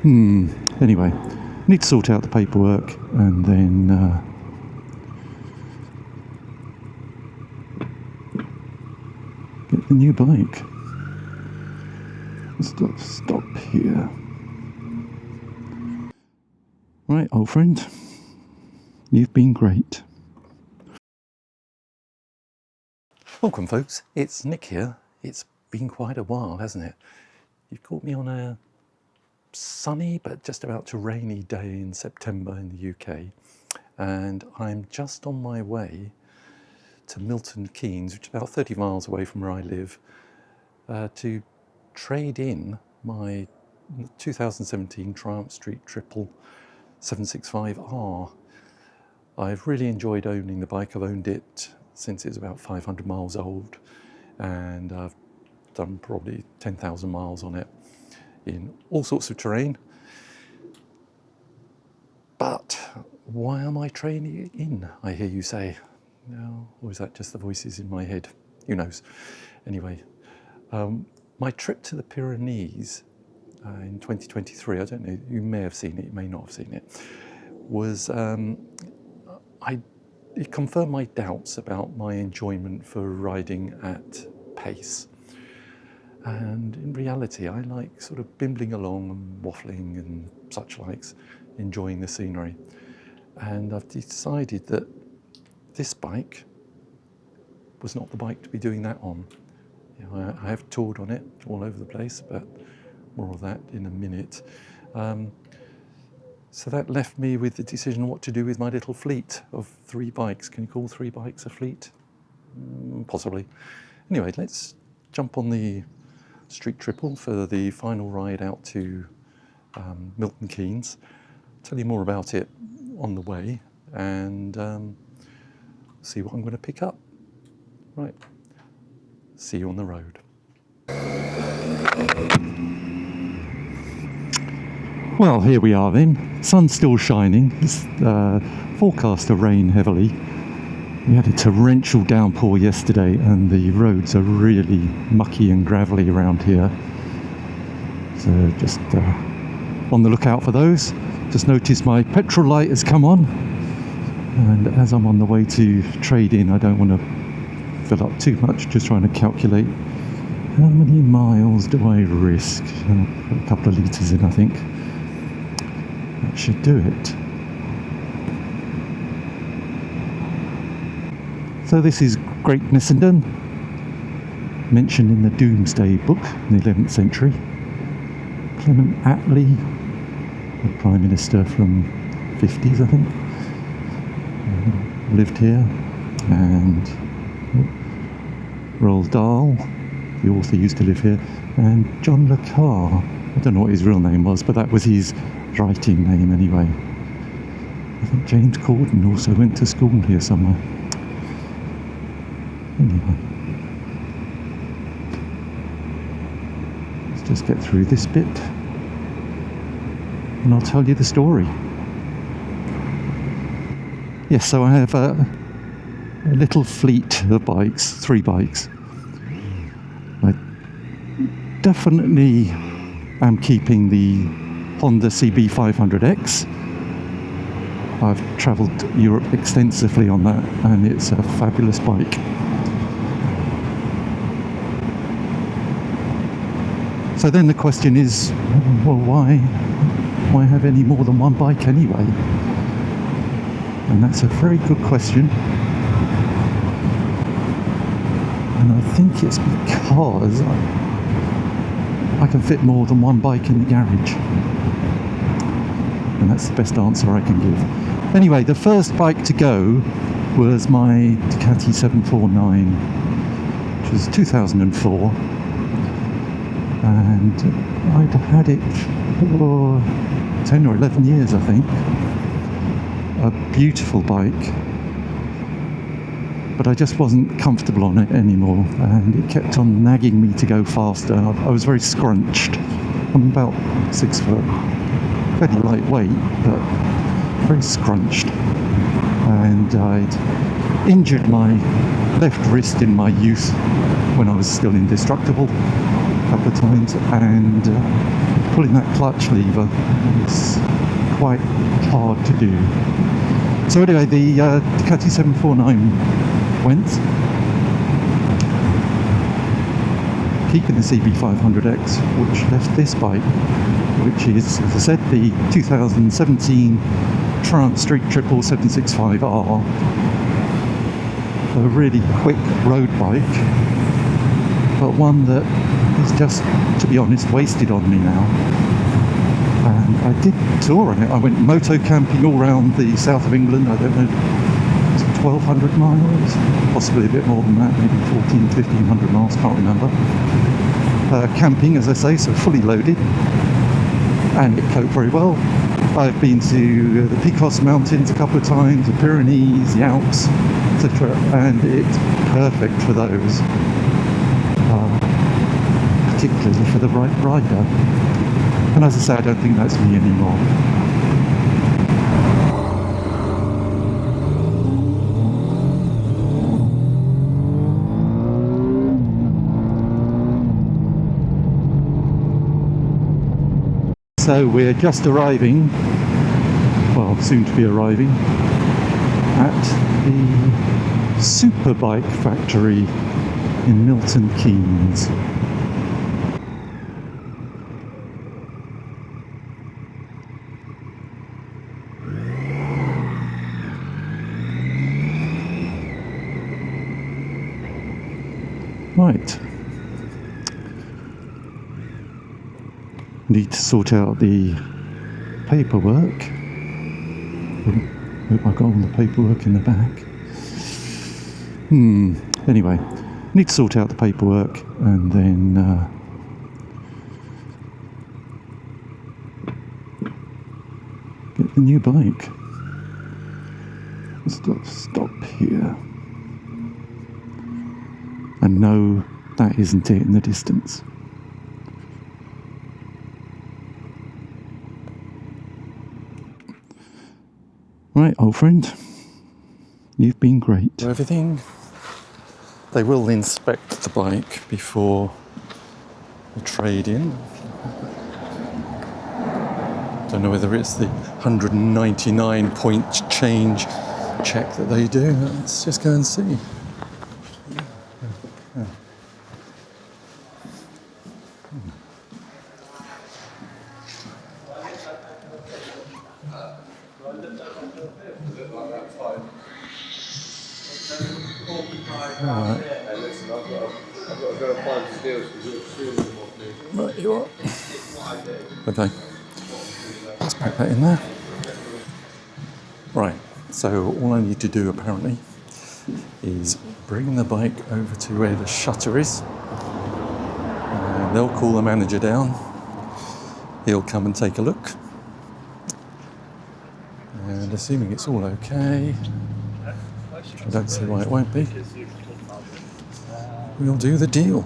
Anyway, need to sort out the paperwork and then get the new bike. Stop here. Right, old friend, you've been great. Welcome, folks. It's Nick here. It's been quite a while, hasn't it? You've caught me on a sunny but just about to rainy day in September in the UK, and I'm just on my way to Milton Keynes, which is about 30 miles away from where I live, to trade in my 2017 Triumph Street Triple 765R. I've really enjoyed owning the bike. I've owned it since it's about 500 miles old, and I've done probably 10,000 miles on it in all sorts of terrain. But why am I trading in, I hear you say? No, or is that just the voices in my head? Who knows? Anyway, my trip to the Pyrenees in 2023, I don't know, you may have seen it, you may not have seen it, was, it confirmed my doubts about my enjoyment for riding at pace. And in reality, I like sort of bimbling along and waffling and such likes, enjoying the scenery. And I've decided that this bike was not the bike to be doing that on. You know, I have toured on it all over the place, but more of that in a minute. So that left me with the decision what to do with my little fleet of 3 bikes. Can you call 3 bikes a fleet? Possibly. Anyway, let's jump on the Street Triple for the final ride out to Milton Keynes. Tell you more about it on the way and see what I'm going to pick up. Right, see you on the road. Well, here we are then. Sun's still shining. It's forecast to rain heavily. We had a torrential downpour yesterday and the roads are really mucky and gravelly around here. So just on the lookout for those. Just noticed my petrol light has come on. And as I'm on the way to trade in, I don't want to fill up too much, just trying to calculate how many miles do I risk. A couple of litres in, I think. That should do it. So this is Great Missenden, mentioned in the Domesday Book in the 11th century. Clement Attlee, the Prime Minister from 50s, I think, lived here. And Roald Dahl, the author, used to live here. And John Le Carre, I don't know what his real name was, but that was his writing name anyway. I think James Corden also went to school here somewhere. Anyway, let's just get through this bit and I'll tell you the story. Yes, so I have a little fleet of bikes, 3 bikes. I definitely am keeping the Honda CB500X. I've travelled Europe extensively on that and it's a fabulous bike. So then the question is, well, why have any more than one bike anyway? And that's a very good question. And I think it's because I can fit more than one bike in the garage. And that's the best answer I can give. Anyway, the first bike to go was my Ducati 749, which was 2004. And I'd had it for 10 or 11 years, I think. A beautiful bike, but I just wasn't comfortable on it anymore, and it kept on nagging me to go faster. I was very scrunched. I'm about 6 foot, fairly lightweight, but very scrunched. And I'd injured my left wrist in my youth when I was still indestructible a couple of times, and pulling that clutch lever is quite hard to do. So anyway, the Ducati 749 went, keeping the CB500X, which left this bike, which is, as I said, the 2017 Trance Street Triple 765R, a really quick road bike, but one that is just, to be honest, wasted on me now. And I did tour on it. I went moto camping all around the south of England. I don't know, 1,200 miles, possibly a bit more than that, maybe 1,500 miles, can't remember. Camping, as I say, so fully loaded, and it coped very well. I've been to the Picos Mountains a couple of times, the Pyrenees, the Alps, etc., and it's perfect for those, particularly for the right rider. And as I say, I don't think that's me anymore. So we're just arriving, well, soon to be arriving, at the Superbike factory in Milton Keynes. Right. Need to sort out the paperwork. Hope I've got all the paperwork in the back. Anyway, need to sort out the paperwork and then get the new bike. Let's stop here. And no, that isn't it in the distance. Right, old friend, you've been great. Everything. They will inspect the bike before the trade-in. Don't know whether it's the 199 point change check that they do. Let's just go and see. Right, you are. Okay, let's pack that in there. Right, so all I need to do apparently is bring the bike over to where the shutter is. They'll call the manager down. He'll come and take a look. And assuming it's all okay, which I don't see why it won't be, we'll do the deal.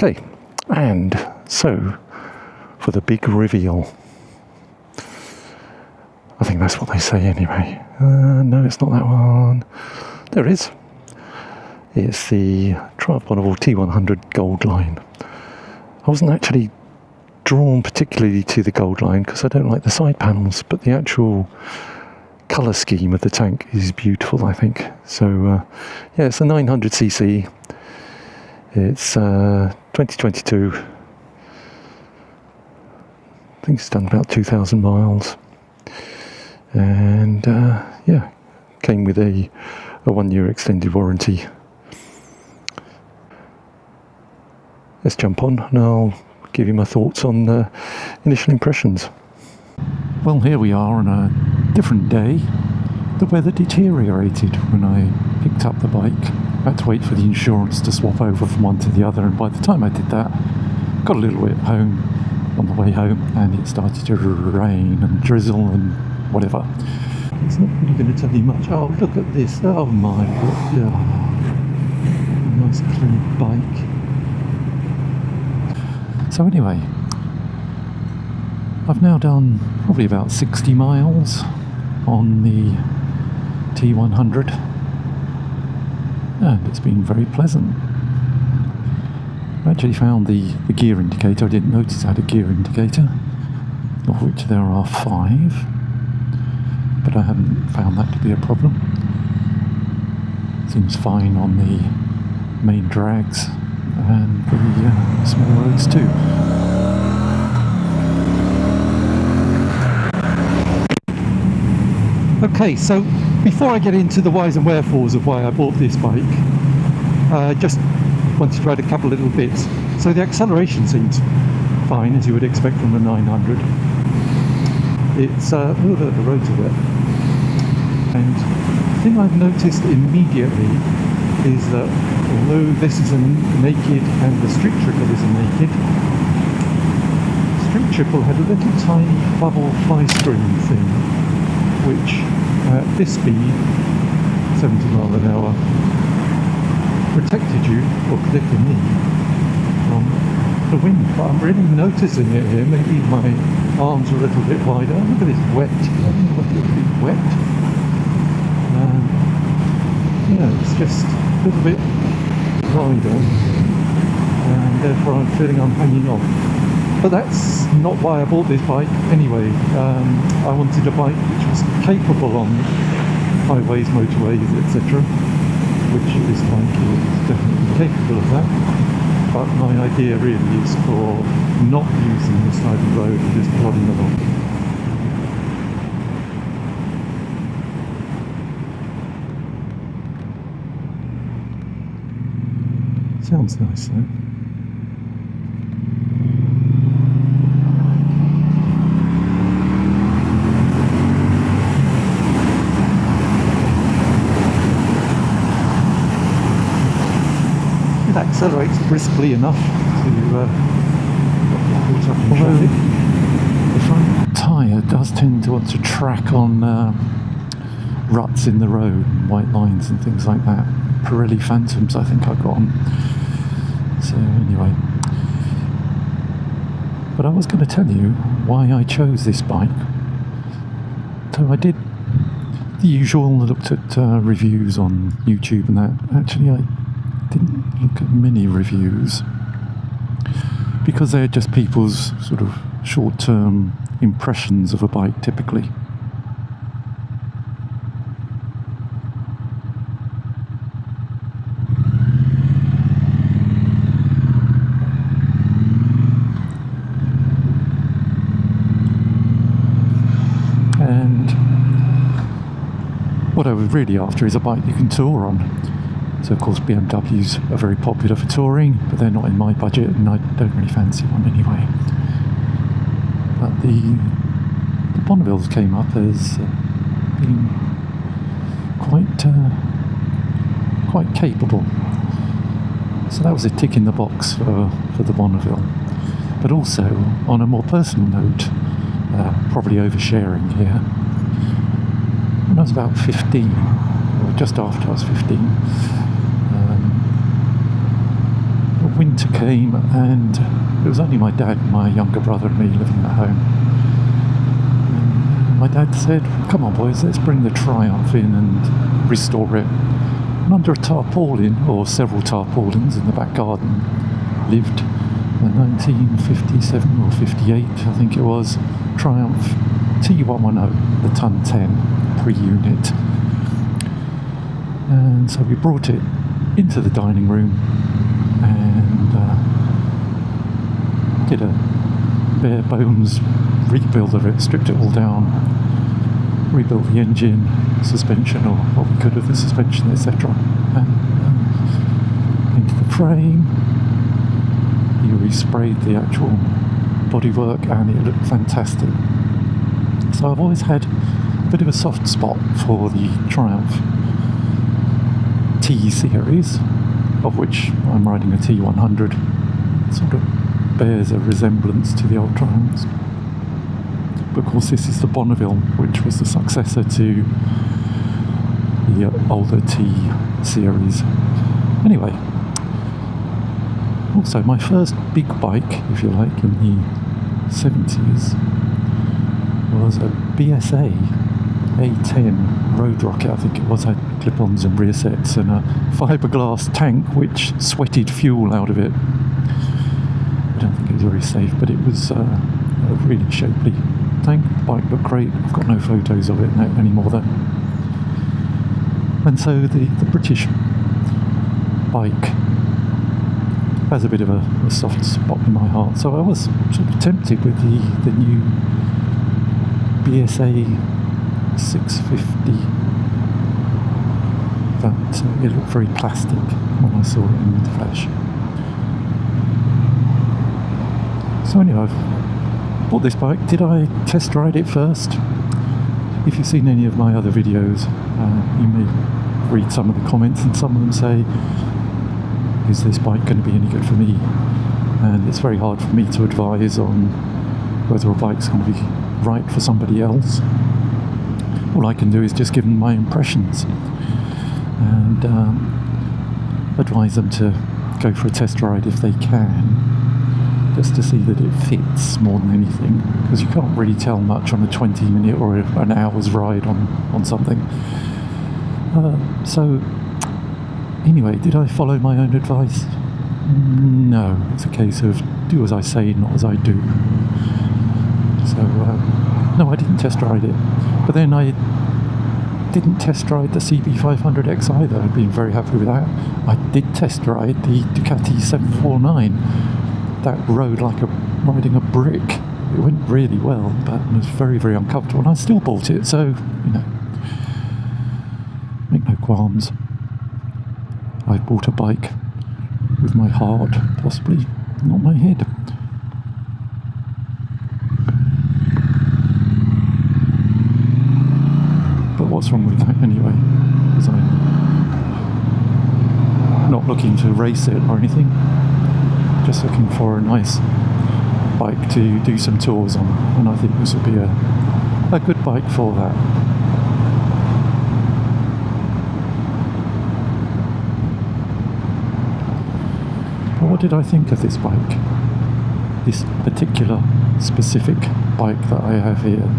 Okay, and so for the big reveal. I think that's what they say anyway. No, it's not that one. There it is. It's the Triumph Bonneville T100 Gold Line. I wasn't actually drawn particularly to the Gold Line because I don't like the side panels, but the actual colour scheme of the tank is beautiful, I think. So, yeah, it's a 900cc. It's 2022. I think it's done about 2,000 miles. and yeah, came with a 1-year extended warranty. Let's jump on and I'll give you my thoughts on initial impressions. Well, here we are on a different day. The weather deteriorated when I picked up the bike. I had to wait for the insurance to swap over from one to the other, and by the time I did that, got a little bit home on the way home, and it started to rain and drizzle and whatever. It's not really going to tell you much. Oh, look at this. Oh my god. Yeah. A nice clean bike. So anyway, I've now done probably about 60 miles on the T100, and it's been very pleasant. I actually found the gear indicator. I didn't notice I had a gear indicator, of which there are 5, but I haven't found that to be a problem. Seems fine on the main drags and the small roads too. Okay, so before I get into the whys and wherefores of why I bought this bike, I just wanted to add a couple little bits. So the acceleration seems fine, as you would expect from the 900. It's, oh look, the roads are wet. And the thing I've noticed immediately is that although this is a naked and the street triple is a naked, street triple had a little tiny bubble fly screen thing, which at this speed, 70 miles an hour, protected you, or protected me, from the wind. But I'm really noticing it here. Maybe my arms are a little bit wider. Look at this wet. A little bit wet. Yeah, it's just a little bit wider, and therefore I'm feeling I'm hanging on. But that's not why I bought this bike anyway. I wanted a bike which was capable on highways, motorways, etc., which this bike is definitely capable of that. But my idea really is for not using the side of the road and just plodding along. Sounds nice though. It accelerates briskly enough to put up in traffic. The front tyre does tend to want to track on ruts in the road, and white lines and things like that. Pirelli Phantoms I think I got on. So anyway, but I was going to tell you why I chose this bike. So I did the usual, looked at reviews on YouTube and that. Actually I didn't look at many reviews because they're just people's sort of short-term impressions of a bike typically. And what I was really after is a bike you can tour on. So of course BMWs are very popular for touring, but they're not in my budget and I don't really fancy one anyway. But the Bonnevilles came up as being quite capable. So that was a tick in the box for the Bonneville. But also, on a more personal note, probably oversharing here, when I was about 15, or just after I was 15, winter came and it was only my dad, my younger brother and me living at home. And my dad said, come on boys, let's bring the Triumph in and restore it. And under a tarpaulin, or several tarpaulins in the back garden, lived a 1957 or 58 I think it was, Triumph T110, the Ton 10 pre-unit. And so we brought it into the dining room and did a bare bones rebuild of it, stripped it all down, rebuilt the engine, suspension, or what we could of the suspension, etc. And into the frame, he resprayed the actual bodywork, and it looked fantastic. So I've always had a bit of a soft spot for the Triumph T series, of which I'm riding a T100. It sort of bears a resemblance to the old Triumphs. But of course this is the Bonneville, which was the successor to the older T series. Anyway, also my first big bike, if you like, in the 70s was a BSA A10 Road Rocket, I think it was. Had clip-ons and rear sets and a fiberglass tank which sweated fuel out of it. I don't think it was very safe, but it was a really shapely tank. The bike looked great. I've got no photos of it anymore though. And so the British bike has a bit of a soft spot in my heart. So I was sort of tempted with the new BSA 650, but it looked very plastic when I saw it in the flesh. So anyway, I've bought this bike. Did I test ride it first? If you've seen any of my other videos, you may read some of the comments, and some of them say, is this bike going to be any good for me? And it's very hard for me to advise on whether a bike's going to be right for somebody else. All I can do is just give them my impressions and advise them to go for a test ride if they can, just to see that it fits more than anything, because you can't really tell much on a 20-minute or an hour's ride on something. So anyway, did I follow my own advice? No, it's a case of do as I say, not as I do. So no, I didn't test ride it. But then I didn't test ride the CB500X either. I've been very happy with that. I did test ride the Ducati 749. That rode like riding a brick. It went really well, but it was very, very uncomfortable. And I still bought it, so, you know, make no qualms. I bought a bike with my heart, possibly, not my head. But what's wrong with that anyway? Because I'm not looking to race it or anything, just looking for a nice bike to do some tours on, and I think this would be a good bike for that. But what did I think of this bike? This particular specific bike that I have here?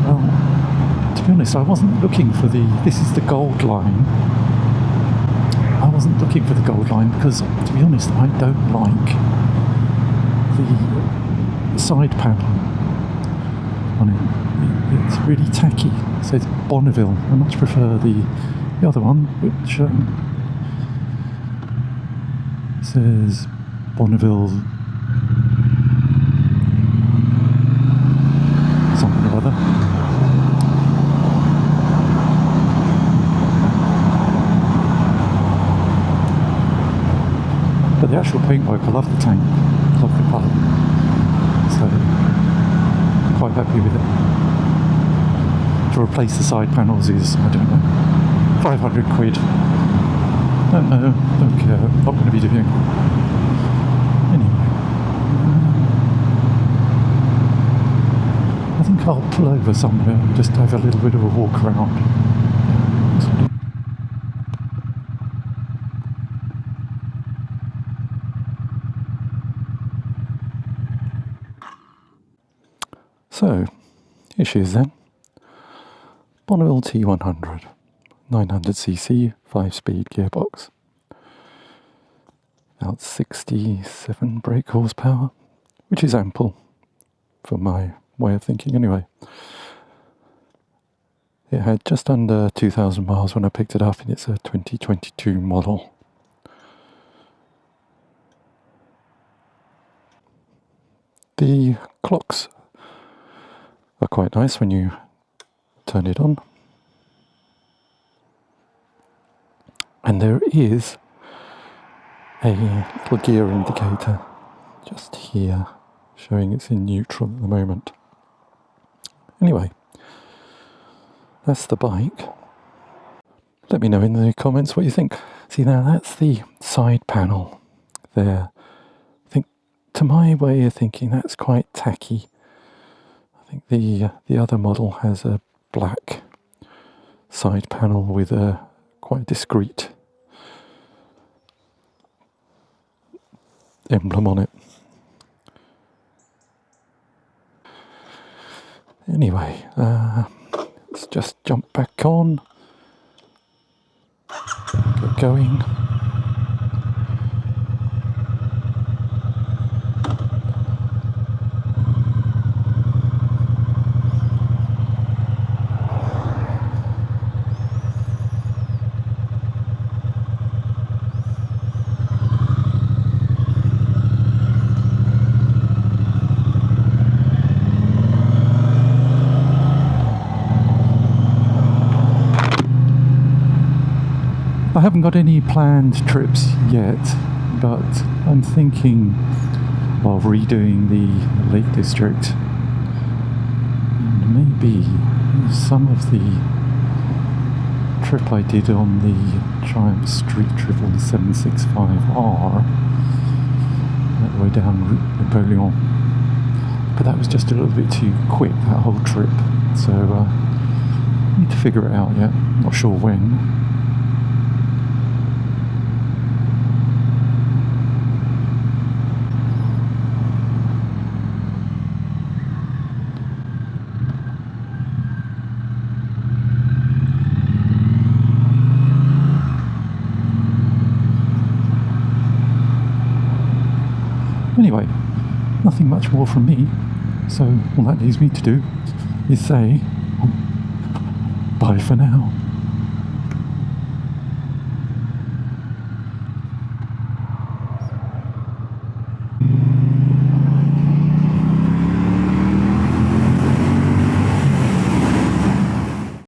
Well, to be honest, I wasn't looking for this is the gold line. I wasn't looking for the gold line because, to be honest, I don't like the side panel on it. It's really tacky. It says Bonneville. I much prefer the other one, which says Bonneville something or other. But the actual paintwork, I love the tank, I love the colour, so I'm quite happy with it. To replace the side panels is, I don't know, 500 quid. Don't know, don't care, not going to be doing. Anyway, I think I'll pull over somewhere and just have a little bit of a walk around. So, here she is then. Bonneville T100, 900cc, 5-speed gearbox. About 67 brake horsepower, which is ample for my way of thinking anyway. It had just under 2,000 miles when I picked it up, and it's a 2022 model. The clocks are quite nice when you turn it on. And there is a little gear indicator just here, showing it's in neutral at the moment. Anyway, that's the bike. Let me know in the comments what you think. See, now that's the side panel there. I think, to my way of thinking, that's quite tacky. I think the other model has a black side panel with a quite discreet emblem on it. Anyway, let's just jump back on, get going. I haven't got any planned trips yet, but I'm thinking of redoing the Lake District, and maybe some of the trip I did on the Giant Street Triple 765R, that way down Route Napoleon, but that was just a little bit too quick, that whole trip, so I need to figure it out yet, not sure when. Anyway, nothing much more from me, so all that leaves me to do is say bye for now.